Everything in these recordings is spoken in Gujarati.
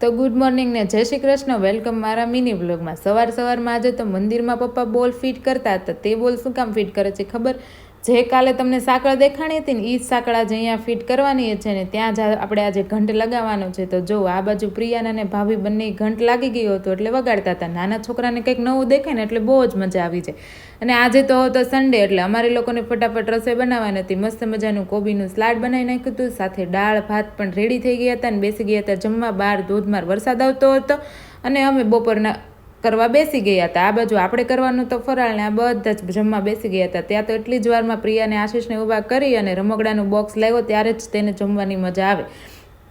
તો ગુડ મોર્નિંગ ને જય શ્રી કૃષ્ણ. વેલકમ મારા મિની બ્લોગમાં. સવારમાં આજે તો મંદિરમાં પપ્પા બોલ ફિટ કરતા હતા. તે બોલ શું કામ ફિટ કરે છે ખબર? જે કાલે તમને સાંકળ દેખાણી હતી ને એ જ સાંકળ આજે અહીંયા ફિટ કરવાની છે ને ત્યાં જ આપણે આજે ઘંટ લગાવવાનો છે. તો જો આ બાજુ પ્રિયાના અને ભાભી બંને ઘંટ લાગી ગયો હતો એટલે વગાડતા હતા. નાના છોકરાને કંઈક નવું દેખાય ને એટલે બહુ જ મજા આવી જાય. અને આજે તો હતો સન્ડે એટલે અમારે લોકોને ફટાફટ રસોઈ બનાવવાની હતી. મસ્ત મજાનું કોબીનું સલાડ બનાવી નાખ્યું હતું, સાથે દાળ ભાત પણ રેડી થઈ ગયા હતા અને બેસી ગયા હતા જમવા. બહાર ધોધમાર વરસાદ આવતો હતો અને અમે બપોરના કરવા બેસી ગયા હતા. આ બાજુ આપણે કરવાનું તો ફરાળ ને આ બધા જ જમવા બેસી ગયા હતા. ત્યાં તો એટલી જ વારમાં પ્રિયાને આશીષને ઊભા કરી અને રમકડાનું બોક્સ લાવ્યો ત્યારે જ તેને જમવાની મજા આવે.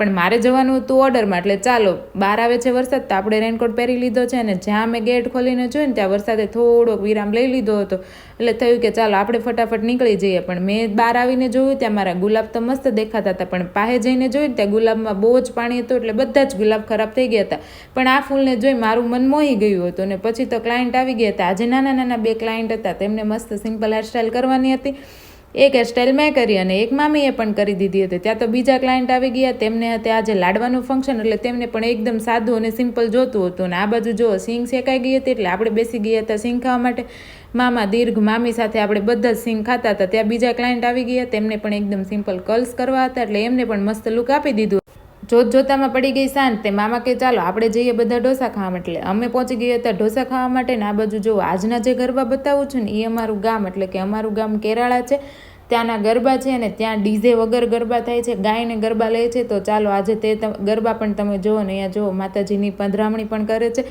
પણ મારે જવાનું હતું ઓર્ડરમાં એટલે ચાલો બહાર આવે છે વરસાદ તો આપણે રેનકોટ પહેરી લીધો છે. અને જ્યાં મેં ગેટ ખોલીને જોઈને ત્યાં વરસાદે થોડોક વિરામ લઈ લીધો હતો એટલે થયું કે ચાલો આપણે ફટાફટ નીકળી જઈએ. પણ મેં બહાર આવીને જોયું ત્યાં મારા ગુલાબ તો મસ્ત દેખાતા હતા, પણ પાસે જઈને જોયું ત્યાં ગુલાબમાં બહુ જ પાણી હતું એટલે બધા જ ગુલાબ ખરાબ થઈ ગયા હતા. પણ આ ફૂલને જોઈ મારું મન મોહી ગયું હતું. અને પછી તો ક્લાયન્ટ આવી ગયા હતા. આજે નાના 2 ક્લાયન્ટ હતા, તેમને મસ્ત સિમ્પલ હેરસ્ટાઈલ કરવાની હતી. એક હેરસ્ટાઈલ મેં કરી અને એક મામીએ પણ કરી દીધી હતી. ત્યાં તો બીજા ક્લાયન્ટ આવી ગયા, તેમને હતા આજે લાડવાનું ફંક્શન એટલે તેમને પણ એકદમ સાદું અને સિમ્પલ જોતું હતું. અને આ બાજુ જો સિંગ શેકાઈ ગઈ હતી એટલે આપણે બેસી ગયા હતા સિંગ ખાવા માટે. મામા દીર્ઘ મામી સાથે આપણે બધા જ સિંગ ખાતા હતા. ત્યાં બીજા ક્લાયન્ટ આવી ગયા, તેમને પણ એકદમ સિમ્પલ કર્લ્સ કરવા હતા એટલે એમને પણ મસ્ત લુક આપી દીધું. જોતામાં પડી ગઈ શાંત. તે મામા કે ચાલો આપણે જઈએ બધા ઢોસા ખાવા. એટલે અમે પહોંચી ગયા હતા ઢોસા ખાવા માટે. ને આ બાજુ જો આજના જે ગરબા બતાવું છું ને એ અમારું ગામ એટલે કે અમારું ગામ કેરાળા છે. ત્યાંના ગરબા છે અને ત્યાં ડીઝે વગર ગરબા થાય છે, ગાયને ગરબા લે છે. તો ચાલો આજે તે ગરબા પણ તમે જુઓ ને. અહીંયા જુઓ માતાજીની પધરામણી પણ કરે છે.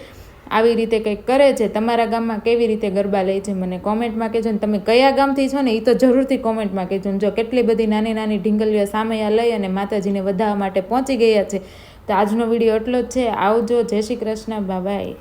આવી રીતે કંઈક કરે છે. તમારા ગામમાં કેવી રીતે ગરબા લે છે મને કોમેન્ટમાં કહેજો. ને તમે કયા ગામથી છો ને એ તો જરૂરથી કોમેન્ટમાં કહેજો. જો કેટલી બધી નાની ઢીંગલીઓ સામૈયા લઈ અને માતાજીને વધાવવા માટે પહોંચી ગયા છે. તો આજનો વિડીયો એટલો જ છે. આવજો. જય શ્રી કૃષ્ણ. બાય.